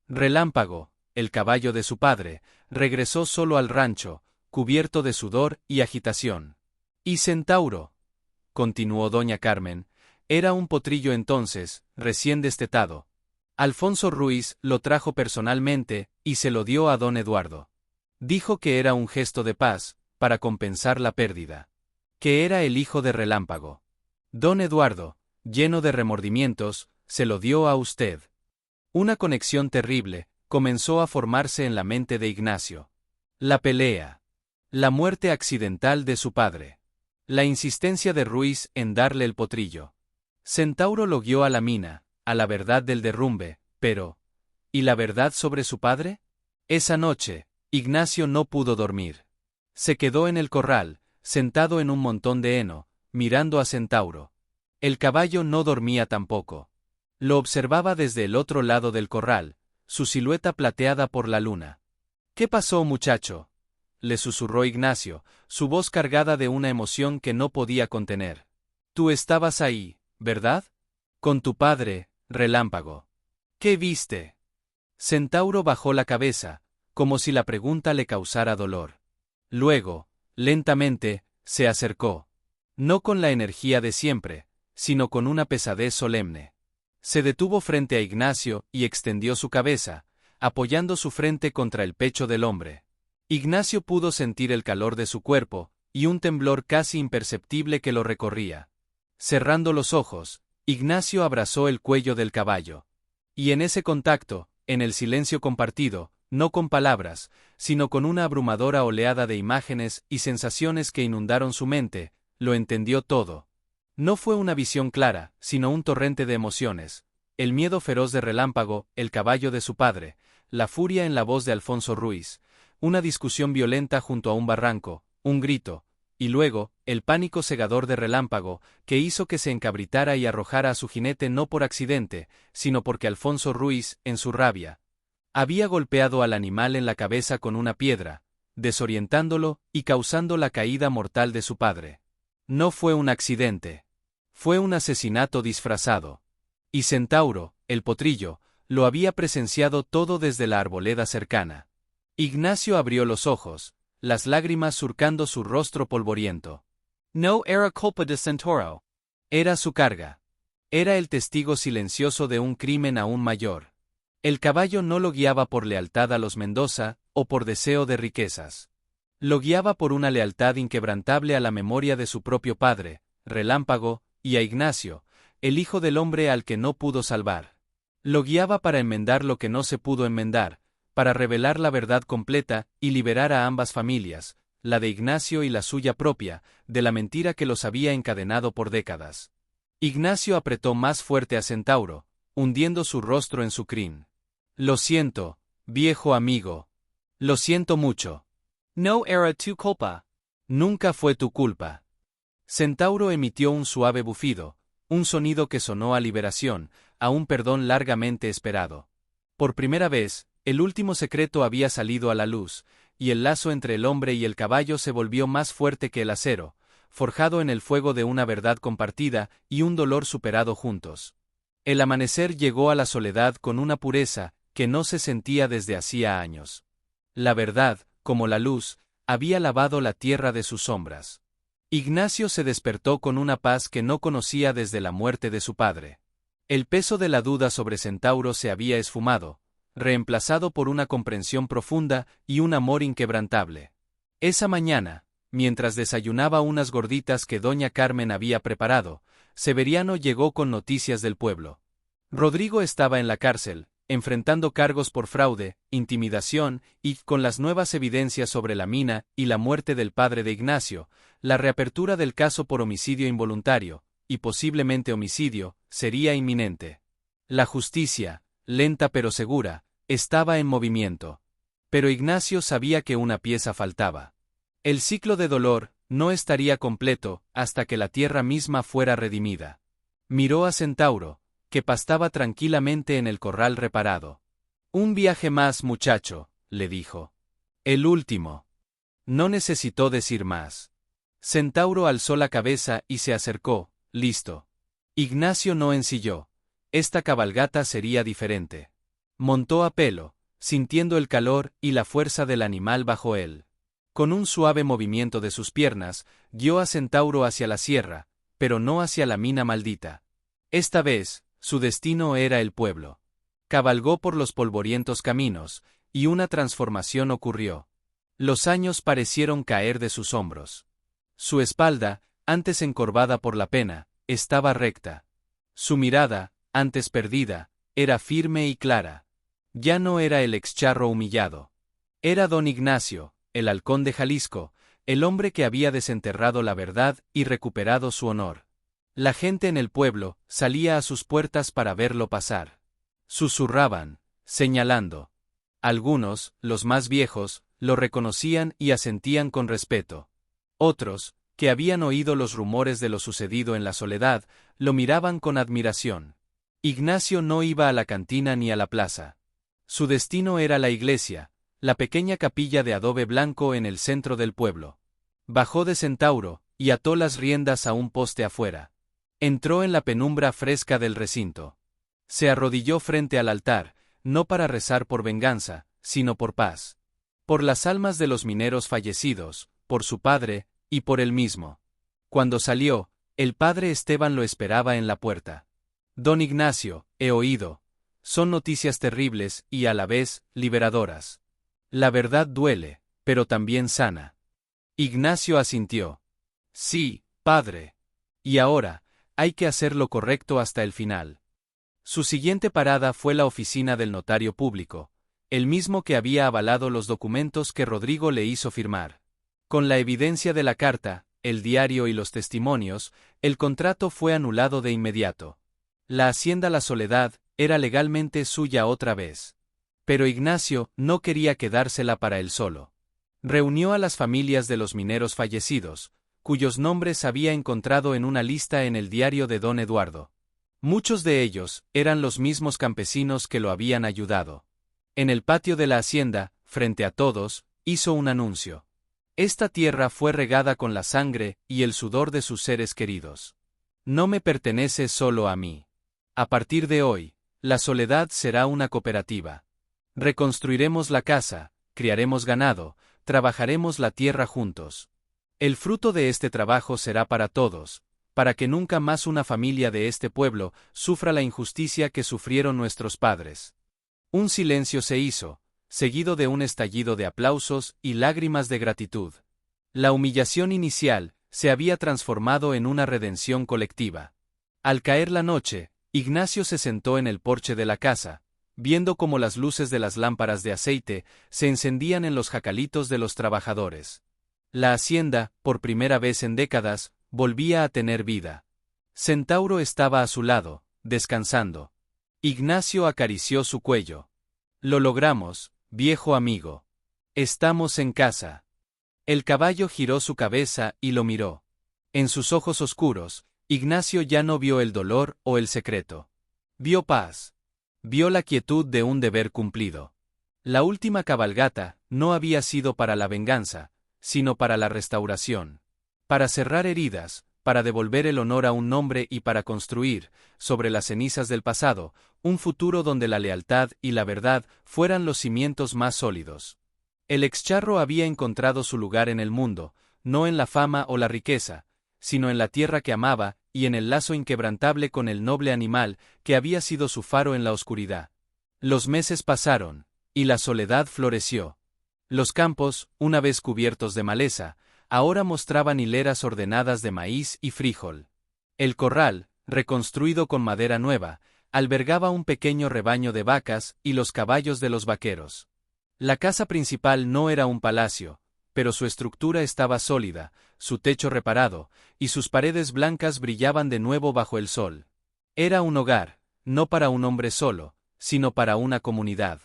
Relámpago, el caballo de su padre, regresó solo al rancho, cubierto de sudor y agitación. Y Centauro, continuó doña Carmen, era un potrillo entonces, recién destetado. Alfonso Ruiz lo trajo personalmente, y se lo dio a don Eduardo. Dijo que era un gesto de paz, para compensar la pérdida. Que era el hijo de Relámpago. Don Eduardo, lleno de remordimientos, se lo dio a usted. Una conexión terrible comenzó a formarse en la mente de Ignacio. La pelea. La muerte accidental de su padre. La insistencia de Ruiz en darle el potrillo. Centauro lo guió a la mina, a la verdad del derrumbe, pero ¿y la verdad sobre su padre? Esa noche, Ignacio no pudo dormir. Se quedó en el corral, sentado en un montón de heno, mirando a Centauro. El caballo no dormía tampoco. Lo observaba desde el otro lado del corral, su silueta plateada por la luna. ¿Qué pasó, muchacho?, le susurró Ignacio, su voz cargada de una emoción que no podía contener. Tú estabas ahí, ¿verdad? Con tu padre, Relámpago. ¿Qué viste? Centauro bajó la cabeza, como si la pregunta le causara dolor. Luego, lentamente, se acercó. No con la energía de siempre, sino con una pesadez solemne. Se detuvo frente a Ignacio y extendió su cabeza, apoyando su frente contra el pecho del hombre. Ignacio pudo sentir el calor de su cuerpo, y un temblor casi imperceptible que lo recorría. Cerrando los ojos, Ignacio abrazó el cuello del caballo. Y en ese contacto, en el silencio compartido, no con palabras, sino con una abrumadora oleada de imágenes y sensaciones que inundaron su mente, lo entendió todo. No fue una visión clara, sino un torrente de emociones. El miedo feroz de Relámpago, el caballo de su padre, la furia en la voz de Alfonso Ruiz, una discusión violenta junto a un barranco, un grito, y luego, el pánico cegador de Relámpago, que hizo que se encabritara y arrojara a su jinete no por accidente, sino porque Alfonso Ruiz, en su rabia, había golpeado al animal en la cabeza con una piedra, desorientándolo y causando la caída mortal de su padre. No fue un accidente. Fue un asesinato disfrazado. Y Centauro, el potrillo, lo había presenciado todo desde la arboleda cercana. Ignacio abrió los ojos, las lágrimas surcando su rostro polvoriento. No era culpa de Centauro. Era su carga. Era el testigo silencioso de un crimen aún mayor. El caballo no lo guiaba por lealtad a los Mendoza, o por deseo de riquezas. Lo guiaba por una lealtad inquebrantable a la memoria de su propio padre, Relámpago, y a Ignacio, el hijo del hombre al que no pudo salvar. Lo guiaba para enmendar lo que no se pudo enmendar, para revelar la verdad completa y liberar a ambas familias, la de Ignacio y la suya propia, de la mentira que los había encadenado por décadas. Ignacio apretó más fuerte a Centauro, hundiendo su rostro en su crin. Lo siento, viejo amigo. Lo siento mucho. No era tu culpa. Nunca fue tu culpa. Centauro emitió un suave bufido, un sonido que sonó a liberación, a un perdón largamente esperado. Por primera vez, el último secreto había salido a la luz, y el lazo entre el hombre y el caballo se volvió más fuerte que el acero, forjado en el fuego de una verdad compartida y un dolor superado juntos. El amanecer llegó a la soledad con una pureza que no se sentía desde hacía años. La verdad, como la luz, había lavado la tierra de sus sombras. Ignacio se despertó con una paz que no conocía desde la muerte de su padre. El peso de la duda sobre Centauro se había esfumado, reemplazado por una comprensión profunda y un amor inquebrantable. Esa mañana, mientras desayunaba unas gorditas que doña Carmen había preparado, Severiano llegó con noticias del pueblo. Rodrigo estaba en la cárcel, enfrentando cargos por fraude, intimidación y, con las nuevas evidencias sobre la mina y la muerte del padre de Ignacio, la reapertura del caso por homicidio involuntario, y posiblemente homicidio, sería inminente. La justicia, lenta pero segura, estaba en movimiento. Pero Ignacio sabía que una pieza faltaba. El ciclo de dolor no estaría completo hasta que la tierra misma fuera redimida. Miró a Centauro, que pastaba tranquilamente en el corral reparado. Un viaje más, muchacho, le dijo. El último. No necesitó decir más. Centauro alzó la cabeza y se acercó, listo. Ignacio no ensilló. Esta cabalgata sería diferente. Montó a pelo, sintiendo el calor y la fuerza del animal bajo él. Con un suave movimiento de sus piernas, guió a Centauro hacia la sierra, pero no hacia la mina maldita. Esta vez, su destino era el pueblo. Cabalgó por los polvorientos caminos, y una transformación ocurrió. Los años parecieron caer de sus hombros. Su espalda, antes encorvada por la pena, estaba recta. Su mirada, antes perdida, era firme y clara. Ya no era el excharro humillado. Era don Ignacio, el halcón de Jalisco, el hombre que había desenterrado la verdad y recuperado su honor. La gente en el pueblo salía a sus puertas para verlo pasar. Susurraban, señalando. Algunos, los más viejos, lo reconocían y asentían con respeto. Otros, que habían oído los rumores de lo sucedido en la soledad, lo miraban con admiración. Ignacio no iba a la cantina ni a la plaza. Su destino era la iglesia, la pequeña capilla de adobe blanco en el centro del pueblo. Bajó de Centauro, y ató las riendas a un poste afuera. Entró en la penumbra fresca del recinto. Se arrodilló frente al altar, no para rezar por venganza, sino por paz. Por las almas de los mineros fallecidos, por su padre, y por él mismo. Cuando salió, el padre Esteban lo esperaba en la puerta. Don Ignacio, he oído. Son noticias terribles y a la vez, liberadoras. La verdad duele, pero también sana. Ignacio asintió. Sí, padre. Y ahora, hay que hacer lo correcto hasta el final. Su siguiente parada fue la oficina del notario público, el mismo que había avalado los documentos que Rodrigo le hizo firmar. Con la evidencia de la carta, el diario y los testimonios, el contrato fue anulado de inmediato. La hacienda La Soledad era legalmente suya otra vez. Pero Ignacio no quería quedársela para él solo. Reunió a las familias de los mineros fallecidos, cuyos nombres había encontrado en una lista en el diario de don Eduardo. Muchos de ellos eran los mismos campesinos que lo habían ayudado. En el patio de la hacienda, frente a todos, hizo un anuncio. Esta tierra fue regada con la sangre y el sudor de sus seres queridos. No me pertenece solo a mí. A partir de hoy, La Soledad será una cooperativa. Reconstruiremos la casa, criaremos ganado, trabajaremos la tierra juntos. El fruto de este trabajo será para todos, para que nunca más una familia de este pueblo sufra la injusticia que sufrieron nuestros padres. Un silencio se hizo, seguido de un estallido de aplausos y lágrimas de gratitud. La humillación inicial se había transformado en una redención colectiva. Al caer la noche, Ignacio se sentó en el porche de la casa, viendo cómo las luces de las lámparas de aceite se encendían en los jacalitos de los trabajadores. La hacienda, por primera vez en décadas, volvía a tener vida. Centauro estaba a su lado, descansando. Ignacio acarició su cuello. Lo logramos, viejo amigo. Estamos en casa. El caballo giró su cabeza y lo miró. En sus ojos oscuros, Ignacio ya no vio el dolor o el secreto. Vio paz. Vio la quietud de un deber cumplido. La última cabalgata no había sido para la venganza, sino para la restauración. Para cerrar heridas, para devolver el honor a un nombre y para construir, sobre las cenizas del pasado, un futuro donde la lealtad y la verdad fueran los cimientos más sólidos. El excharro había encontrado su lugar en el mundo, no en la fama o la riqueza, sino en la tierra que amaba, y en el lazo inquebrantable con el noble animal, que había sido su faro en la oscuridad. Los meses pasaron, y la soledad floreció. Los campos, una vez cubiertos de maleza, ahora mostraban hileras ordenadas de maíz y frijol. El corral, reconstruido con madera nueva, albergaba un pequeño rebaño de vacas y los caballos de los vaqueros. La casa principal no era un palacio, pero su estructura estaba sólida, su techo reparado, y sus paredes blancas brillaban de nuevo bajo el sol. Era un hogar, no para un hombre solo, sino para una comunidad.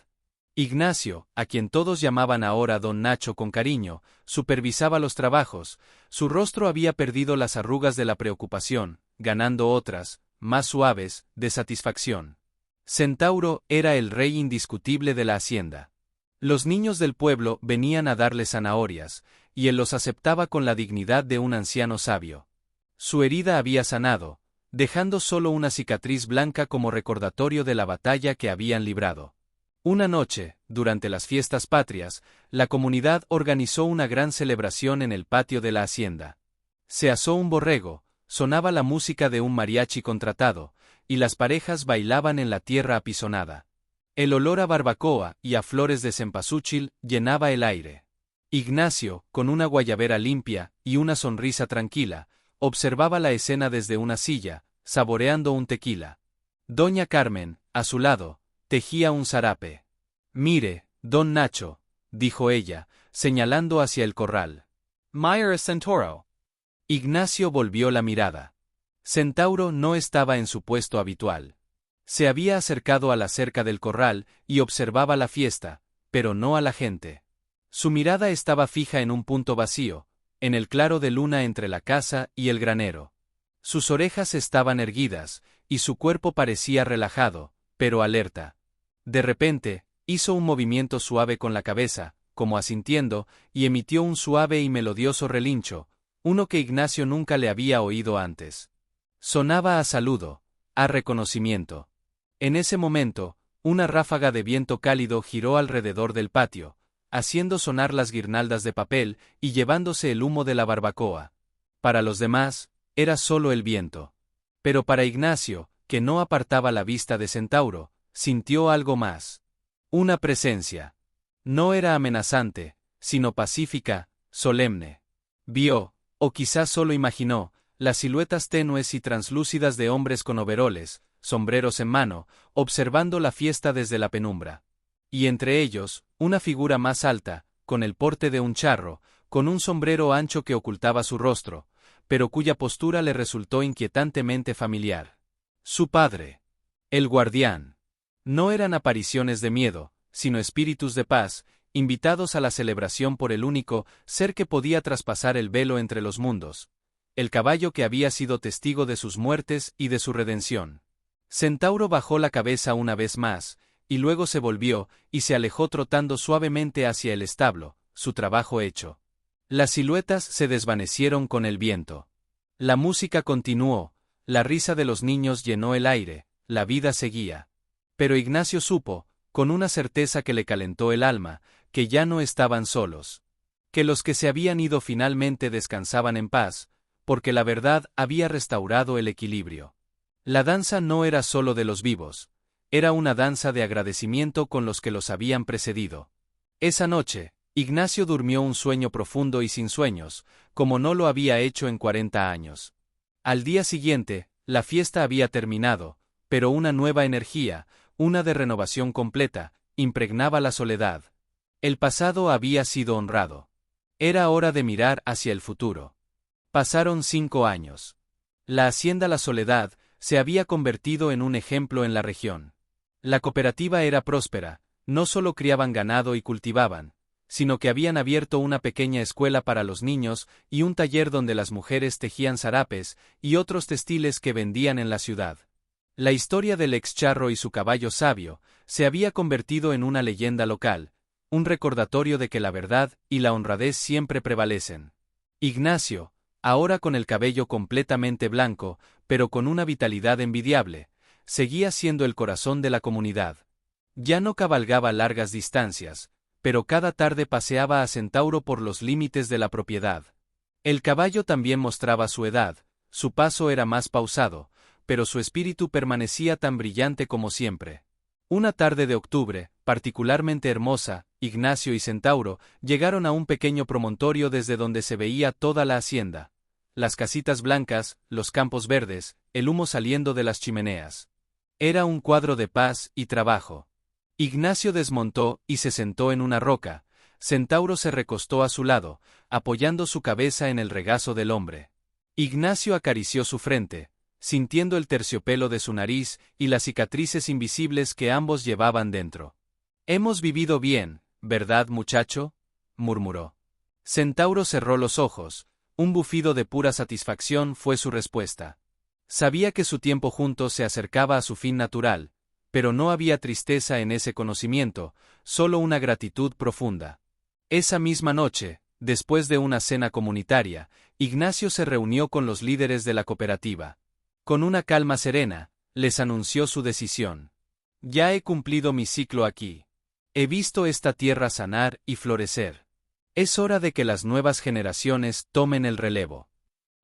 Ignacio, a quien todos llamaban ahora Don Nacho con cariño, supervisaba los trabajos. Su rostro había perdido las arrugas de la preocupación, ganando otras, más suaves, de satisfacción. Centauro era el rey indiscutible de la hacienda. Los niños del pueblo venían a darle zanahorias, y él los aceptaba con la dignidad de un anciano sabio. Su herida había sanado, dejando solo una cicatriz blanca como recordatorio de la batalla que habían librado. Una noche, durante las fiestas patrias, la comunidad organizó una gran celebración en el patio de la hacienda. Se asó un borrego, sonaba la música de un mariachi contratado, y las parejas bailaban en la tierra apisonada. El olor a barbacoa y a flores de cempasúchil llenaba el aire. Ignacio, con una guayabera limpia y una sonrisa tranquila, observaba la escena desde una silla, saboreando un tequila. Doña Carmen, a su lado, tejía un zarape. «Mire, don Nacho», dijo ella, señalando hacia el corral. «Mira Centauro». Ignacio volvió la mirada. Centauro no estaba en su puesto habitual. Se había acercado a la cerca del corral y observaba la fiesta, pero no a la gente. Su mirada estaba fija en un punto vacío, en el claro de luna entre la casa y el granero. Sus orejas estaban erguidas, y su cuerpo parecía relajado, pero alerta. De repente, hizo un movimiento suave con la cabeza, como asintiendo, y emitió un suave y melodioso relincho, uno que Ignacio nunca le había oído antes. Sonaba a saludo, a reconocimiento. En ese momento, una ráfaga de viento cálido giró alrededor del patio, haciendo sonar las guirnaldas de papel y llevándose el humo de la barbacoa. Para los demás, era solo el viento. Pero para Ignacio, que no apartaba la vista de Centauro, sintió algo más. Una presencia. No era amenazante, sino pacífica, solemne. Vio, o quizás solo imaginó, las siluetas tenues y translúcidas de hombres con overoles, sombreros en mano, observando la fiesta desde la penumbra. Y entre ellos, una figura más alta, con el porte de un charro, con un sombrero ancho que ocultaba su rostro, pero cuya postura le resultó inquietantemente familiar. Su padre. El guardián. No eran apariciones de miedo, sino espíritus de paz, invitados a la celebración por el único ser que podía traspasar el velo entre los mundos, el caballo que había sido testigo de sus muertes y de su redención. Centauro bajó la cabeza una vez más, y luego se volvió, y se alejó trotando suavemente hacia el establo, su trabajo hecho. Las siluetas se desvanecieron con el viento. La música continuó, la risa de los niños llenó el aire, la vida seguía. Pero Ignacio supo, con una certeza que le calentó el alma, que ya no estaban solos. Que los que se habían ido finalmente descansaban en paz, porque la verdad había restaurado el equilibrio. La danza no era solo de los vivos, era una danza de agradecimiento con los que los habían precedido. Esa noche, Ignacio durmió un sueño profundo y sin sueños, como no lo había hecho en 40 años. Al día siguiente, la fiesta había terminado, pero una nueva energía, una de renovación completa, impregnaba la soledad. El pasado había sido honrado. Era hora de mirar hacia el futuro. Pasaron 5 años. La hacienda La Soledad se había convertido en un ejemplo en la región. La cooperativa era próspera, no solo criaban ganado y cultivaban, sino que habían abierto una pequeña escuela para los niños y un taller donde las mujeres tejían zarapes y otros textiles que vendían en la ciudad. La historia del ex charro y su caballo sabio se había convertido en una leyenda local, un recordatorio de que la verdad y la honradez siempre prevalecen. Ignacio, ahora con el cabello completamente blanco, pero con una vitalidad envidiable, seguía siendo el corazón de la comunidad. Ya no cabalgaba largas distancias, pero cada tarde paseaba a Centauro por los límites de la propiedad. El caballo también mostraba su edad, su paso era más pausado, pero su espíritu permanecía tan brillante como siempre. Una tarde de octubre, particularmente hermosa, Ignacio y Centauro llegaron a un pequeño promontorio desde donde se veía toda la hacienda. Las casitas blancas, los campos verdes, el humo saliendo de las chimeneas. Era un cuadro de paz y trabajo. Ignacio desmontó y se sentó en una roca. Centauro se recostó a su lado, apoyando su cabeza en el regazo del hombre. Ignacio acarició su frente, sintiendo el terciopelo de su nariz y las cicatrices invisibles que ambos llevaban dentro. «Hemos vivido bien, ¿verdad, muchacho?», murmuró. Centauro cerró los ojos, un bufido de pura satisfacción fue su respuesta. Sabía que su tiempo juntos se acercaba a su fin natural, pero no había tristeza en ese conocimiento, solo una gratitud profunda. Esa misma noche, después de una cena comunitaria, Ignacio se reunió con los líderes de la cooperativa. Con una calma serena, les anunció su decisión. «Ya he cumplido mi ciclo aquí. He visto esta tierra sanar y florecer. Es hora de que las nuevas generaciones tomen el relevo».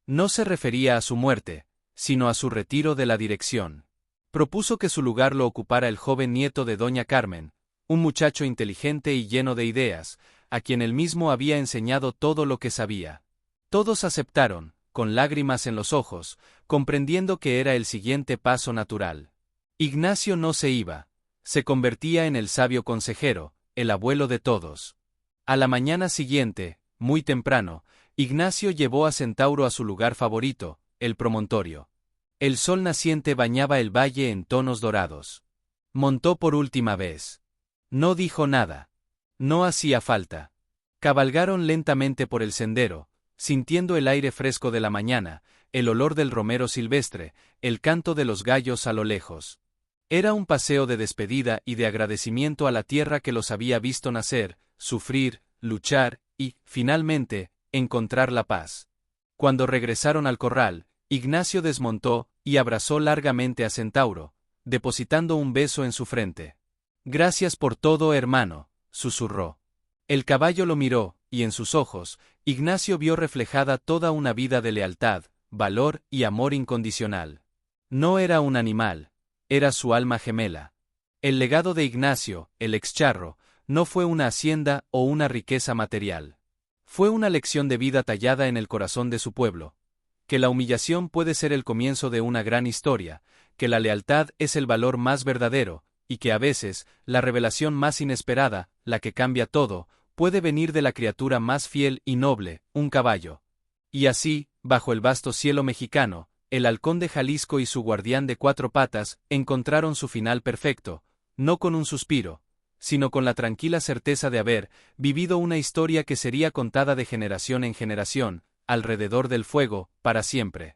No se refería a su muerte, sino a su retiro de la dirección. Propuso que su lugar lo ocupara el joven nieto de doña Carmen, un muchacho inteligente y lleno de ideas, a quien él mismo había enseñado todo lo que sabía. Todos aceptaron, con lágrimas en los ojos, comprendiendo que era el siguiente paso natural. Ignacio no se iba, se convertía en el sabio consejero, el abuelo de todos. A la mañana siguiente, muy temprano, Ignacio llevó a Centauro a su lugar favorito, el promontorio. El sol naciente bañaba el valle en tonos dorados. Montó por última vez. No dijo nada. No hacía falta. Cabalgaron lentamente por el sendero, sintiendo el aire fresco de la mañana, el olor del romero silvestre, el canto de los gallos a lo lejos. Era un paseo de despedida y de agradecimiento a la tierra que los había visto nacer, sufrir, luchar y, finalmente, encontrar la paz. Cuando regresaron al corral, Ignacio desmontó y abrazó largamente a Centauro, depositando un beso en su frente. «Gracias por todo, hermano», susurró. El caballo lo miró, y en sus ojos, Ignacio vio reflejada toda una vida de lealtad, valor y amor incondicional. No era un animal, era su alma gemela. El legado de Ignacio, el excharro, no fue una hacienda o una riqueza material. Fue una lección de vida tallada en el corazón de su pueblo. Que la humillación puede ser el comienzo de una gran historia, que la lealtad es el valor más verdadero, y que a veces, la revelación más inesperada, la que cambia todo, puede venir de la criatura más fiel y noble, un caballo. Y así, bajo el vasto cielo mexicano, el halcón de Jalisco y su guardián de cuatro patas encontraron su final perfecto, no con un suspiro, sino con la tranquila certeza de haber vivido una historia que sería contada de generación en generación, alrededor del fuego, para siempre.